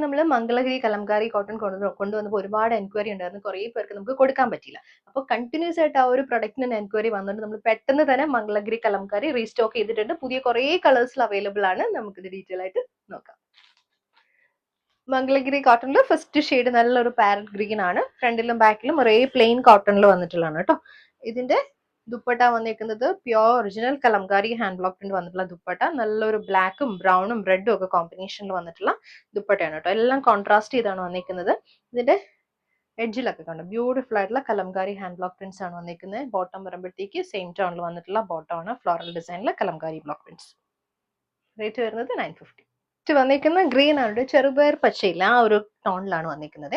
നമ്മൾ മംഗളഗിരി കലംകാരി കോട്ടൺ കൊണ്ടുവന്നപ്പോൾ ഒരുപാട് എൻക്വയറി ഉണ്ടായിരുന്നു. കുറേ പേർക്ക് നമുക്ക് കൊടുക്കാൻ പറ്റില്ല. അപ്പോൾ കണ്ടിന്യൂസ് ആയിട്ട് ആ ഒരു പ്രൊഡക്റ്റിന് എൻക്വയറി വന്നിട്ട് നമ്മൾ പെട്ടെന്ന് തന്നെ മംഗളഗിരി കലംകാരി റീസ്റ്റോക്ക് ചെയ്തിട്ടുണ്ട്. പുതിയ കുറേ കളേഴ്സിൽ അവൈലബിൾ ആണ്. നമുക്കിത് ഡീറ്റെയിൽ ആയിട്ട് നോക്കാം. മംഗളഗിരി കോട്ടണിൽ ഫസ്റ്റ് ഷെയ്ഡ് നല്ലൊരു പാരറ്റ് ഗ്രീൻ ആണ്. ഫ്രണ്ടിലും ബാക്കിലും ഒരേ പ്ലെയിൻ കോട്ടണിൽ വന്നിട്ടുള്ളതാണ് കേട്ടോ. ഇതിന്റെ ദുപ്പട്ട വന്നിരിക്കുന്നത് pure original Kalamkari hand block print വന്നിട്ടുള്ള ദുപ്പട്ട. നല്ലൊരു ബ്ലാക്കും ബ്രൗണും റെഡും ഒക്കെ കോമ്പിനേഷനിൽ വന്നിട്ടുള്ള ദുപ്പട്ടയാണ് കേട്ടോ. എല്ലാം കോൺട്രാസ്റ്റ് ചെയ്താണ് വന്നിരിക്കുന്നത്. ഇതിന്റെ എഡ്ജിലൊക്കെ കണ്ടു ബ്യൂട്ടിഫുൾ ആയിട്ടുള്ള കലംകാരി ഹാൻഡ് ബ്ലോക്ക് പ്രിന്റ്സ് ആണ് വന്നിരിക്കുന്നത്. ബോട്ടം വരുമ്പോഴത്തേക്ക് സെയിം ടോണിൽ വന്നിട്ടുള്ള ബോട്ടം ആണ്. ഫ്ലോറൽ ഡിസൈനിലെ കലംകാരി ബ്ലോക്ക് പ്രിന്റ്സ്. റേറ്റ് വരുന്നത് 950. വന്നിരിക്കുന്ന ഗ്രീൻ ആണ്, ചെറുപയർ പച്ചയില്ല ആ ഒരു ടോണിലാണ് വന്നിരിക്കുന്നത്.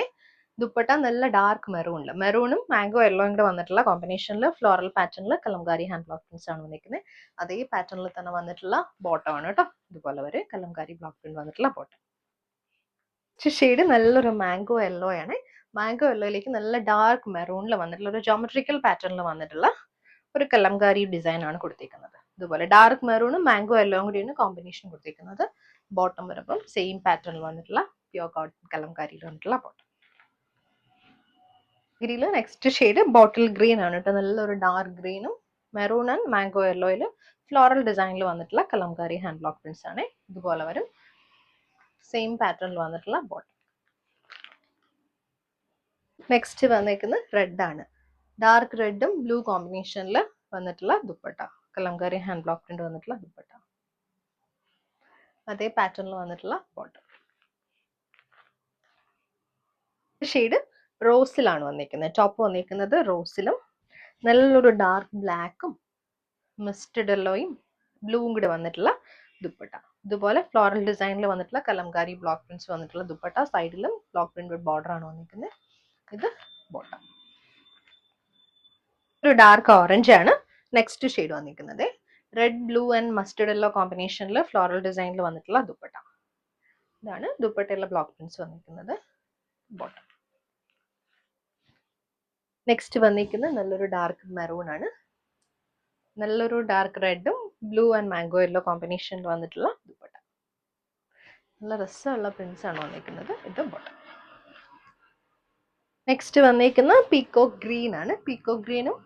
ദുപ്പട്ട നല്ല ഡാർക്ക് മെറൂണില്, മെറൂണും മാംഗോ യെല്ലോയും കൂടെ വന്നിട്ടുള്ള കോമ്പിനേഷനിൽ ഫ്ലോറൽ പാറ്റേണിൽ കലംകാരി ഹാൻഡ് ബ്ലോക്ക് പ്രിന്റ്സ് ആണ് വന്നിരിക്കുന്നത്. അതേ പാറ്റേണിൽ തന്നെ വന്നിട്ടുള്ള ബോട്ടം ആണ് കേട്ടോ. ഇതുപോലെ വരെ കലംകാരി ബ്ലോക്ക് പ്രിന്റ് വന്നിട്ടുള്ള ബോട്ടം. ഷെയ്ഡ് നല്ലൊരു മാംഗോ യെല്ലോ ആണ്. മാംഗോ യെല്ലോയിലേക്ക് നല്ല ഡാർക്ക് മെറൂണിൽ വന്നിട്ടുള്ള ഒരു ജോമെട്രിക്കൽ പാറ്റേണിൽ വന്നിട്ടുള്ള ഒരു കലംകാരി ഡിസൈൻ ആണ് കൊടുത്തിരിക്കുന്നത്. ഇതുപോലെ ഡാർക്ക് മെറൂണും മാംഗോ യെല്ലോയും കൂടിയാണ് കോമ്പിനേഷൻ കൊടുത്തിരിക്കുന്നത്. ബോട്ടം വരുമ്പോൾ സെയിം പാറ്റേണിൽ വന്നിട്ടുള്ള പ്യോർ കോട്ടൺ കലംകാരിയിൽ വന്നിട്ടുള്ള ബോട്ടം. ഗ്രീനിൽ നെക്സ്റ്റ് ഷെയ്ഡ് ബോട്ടിൽ ഗ്രീൻ ആണ് കേട്ടോ. നല്ലൊരു ഡാർക്ക് ഗ്രീനും മെറൂൺ ആൻഡ് മാംഗോ യെല്ലോയിൽ ഫ്ലോറൽ ഡിസൈനിൽ വന്നിട്ടുള്ള കലംകാരി ഹാൻഡ് ബ്ലോക്ക് പ്രിന്റ്സ് ആണ്. ഇതുപോലെ വരും സെയിം പാറ്റേണിൽ വന്നിട്ടുള്ള ബോട്ടം. നെക്സ്റ്റ് വന്നേക്കുന്നത് റെഡ് ആണ്. ഡാർക്ക് റെഡും ബ്ലൂ കോമ്പിനേഷനിൽ വന്നിട്ടുള്ള dupatta. Kalamkari hand block print വന്നിട്ടുള്ള ദുപ്പട്ട. അതേ പാറ്റേണിൽ വന്നിട്ടുള്ള ബോട്ടം. ഷെയ്ഡ് റോസിലാണ് വന്നിരിക്കുന്നത്. ടോപ്പ് വന്നിരിക്കുന്നത് റോസിലും നല്ലൊരു ഡാർക്ക് ബ്ലാക്കും മിസ്റ്റഡ് യെല്ലോയും ബ്ലൂവും കൂടെ വന്നിട്ടുള്ള ദുപ്പട്ട. ഇതുപോലെ ഫ്ലോറൽ ഡിസൈനിൽ വന്നിട്ടുള്ള കലംകാരി ബ്ലോക്ക് പ്രിന്റ്സ് വന്നിട്ടുള്ള ദുപ്പട്ട. സൈഡിലും ബ്ലോക്ക് പ്രിന്റ് ബോർഡർ ആണ് വന്നിരിക്കുന്നത്. ഇത് ബോട്ടം. ഒരു ഡാർക്ക് ഓറഞ്ച് ആണ് നെക്സ്റ്റ് ഷെയ്ഡ് വന്നിരിക്കുന്നത്. Red blue and mustard yellow കോമ്പിനേഷനിൽ ഫ്ലോറൽ ഡിസൈനിൽ വന്നിട്ടുള്ള ദുപ്പട്ട. ഇതാണ് ദുപ്പട്ടയിലെ ബ്ലോക്ക് പ്രിന്റ്സ് വന്നിരിക്കുന്നത്. ബോട്ടം. നെക്സ്റ്റ് വന്നിരിക്കുന്നത് നല്ലൊരു ഡാർക്ക് മെറൂൺ ആണ്. നല്ലൊരു ഡാർക്ക് റെഡും ബ്ലൂ ആൻഡ് മാംഗോ യെല്ലോ കോമ്പിനേഷനിൽ വന്നിട്ടുള്ള ദുപ്പട്ട. നല്ല രസമുള്ള പ്രിന്റ്സ് ആണ് വന്നിരിക്കുന്നത്. ഇത് ബോട്ടം. നെക്സ്റ്റ് വന്നിരിക്കുന്ന പീക്കോക്ക് ഗ്രീൻ ആണ്. പീക്കോക്ക് ഗ്രീനും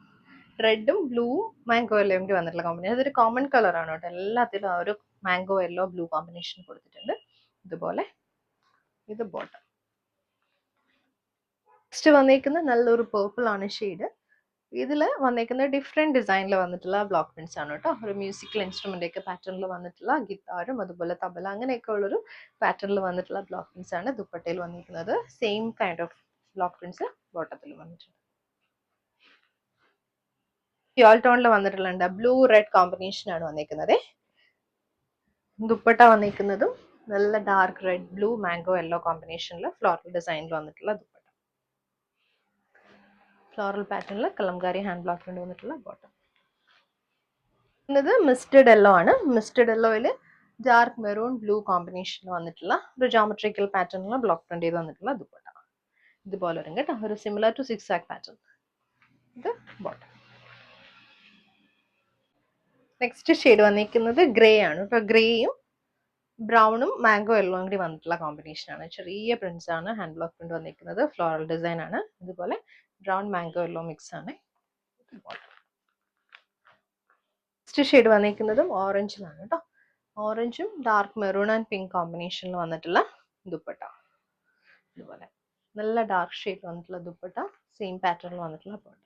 റെഡും ബ്ലൂവും മാംഗോ യെല്ലോയും കൂടി വന്നിട്ടുള്ള കോമ്പിനേഷൻ. ഇതൊരു കോമൺ കളർ ആണ് കേട്ടോ. എല്ലാത്തിലും ആ ഒരു മാംഗോ യെല്ലോ ബ്ലൂ കോമ്പിനേഷൻ കൊടുത്തിട്ടുണ്ട്. ഇതുപോലെ ഇത് ബോട്ടം. നെക്സ്റ്റ് വന്നിരിക്കുന്ന നല്ലൊരു പേർപ്പിൾ ആണ് ഷെയ്ഡ്. ഇതിൽ വന്നിരിക്കുന്ന ഡിഫറെന്റ് ഡിസൈനിൽ വന്നിട്ടുള്ള ബ്ലോക്ക് പ്രിന്റ്സ് ആണ് കേട്ടോ. ഒരു മ്യൂസിക്കൽ ഇൻസ്ട്രുമെന്റ് ഒക്കെ പാറ്റേണിൽ വന്നിട്ടുള്ള ഗിത്താറും അതുപോലെ തബല അങ്ങനെയൊക്കെ ഉള്ളൊരു പാറ്റേണിൽ വന്നിട്ടുള്ള ബ്ലോക്ക് പ്രിന്റ്സ് ആണ് ദുപ്പട്ടയിൽ വന്നിരിക്കുന്നത്. Same kind of block prints ബോട്ടത്തിൽ വന്നിട്ടുണ്ട്. പ്യോർ ടോണിൽ വന്നിട്ടുള്ള ബ്ലൂ റെഡ് കോമ്പിനേഷൻ ആണ് വന്നിരിക്കുന്നത്. ദുപ്പട്ട വന്നിരിക്കുന്നതും നല്ല dark red blue mango yellow കോമ്പിനേഷനിൽ ഫ്ലോറൽ ഡിസൈനിൽ വന്നിട്ടുള്ള ദുപ്പട്ട. ഫ്ലോറൽ പാറ്റേണിൽ കലംകാരി ഹാൻഡ് ബ്ലോക്ക് പ്രിന്റ് വന്നിട്ടുള്ള ബോട്ടം. ഇത് മിസ്റ്റഡ് യെല്ലോ ആണ്. മിസ്റ്റഡ് യെല്ലോയിൽ ഡാർക്ക് മെറൂൺ ബ്ലൂ കോമ്പിനേഷനിൽ വന്നിട്ടുള്ള ഒരു ജോമെട്രിക്കൽ പാറ്റേണിൽ ബ്ലോക്ക് പ്രിന്റ് ചെയ്ത് വന്നിട്ടുള്ള ദുപ്പട്ട. ഇതുപോലെ വരും കേട്ടോ. ഒരു സിമിലർ ടു സിക്സ് ആക്ക് പാറ്റേൺ. ഇത് ബോട്ടം. നെക്സ്റ്റ് ഷെയ്ഡ് വന്നിരിക്കുന്നത് ഗ്രേ ആണ് കേട്ടോ. ഗ്രേയും ബ്രൗണും മാംഗോ യെല്ലോയും കൂടി വന്നിട്ടുള്ള കോമ്പിനേഷൻ ആണ്. ചെറിയ പ്രിന്റ്സ് ആണ് ഹാൻഡ് ബ്ലോക്ക് പ്രിന്റ് വന്നിരിക്കുന്നത്. ഫ്ലോറൽ ഡിസൈൻ ആണ്. ഇതുപോലെ ബ്രൗൺ മാംഗോ യെല്ലോ മിക്സ് ആണ്. നെക്സ്റ്റ് ഷെയ്ഡ് വന്നിരിക്കുന്നതും ഓറഞ്ചിലാണ് കേട്ടോ. ഓറഞ്ചും ഡാർക്ക് മെറൂൺ ആൻഡ് പിങ്ക് കോമ്പിനേഷനിൽ വന്നിട്ടുള്ള ദുപ്പട്ട. ഇതുപോലെ നല്ല ഡാർക്ക് ഷെയ്ഡ് വന്നിട്ടുള്ള ദുപ്പട്ട. സെയിം പാറ്റേണിൽ വന്നിട്ടുള്ള ബോട്ടം.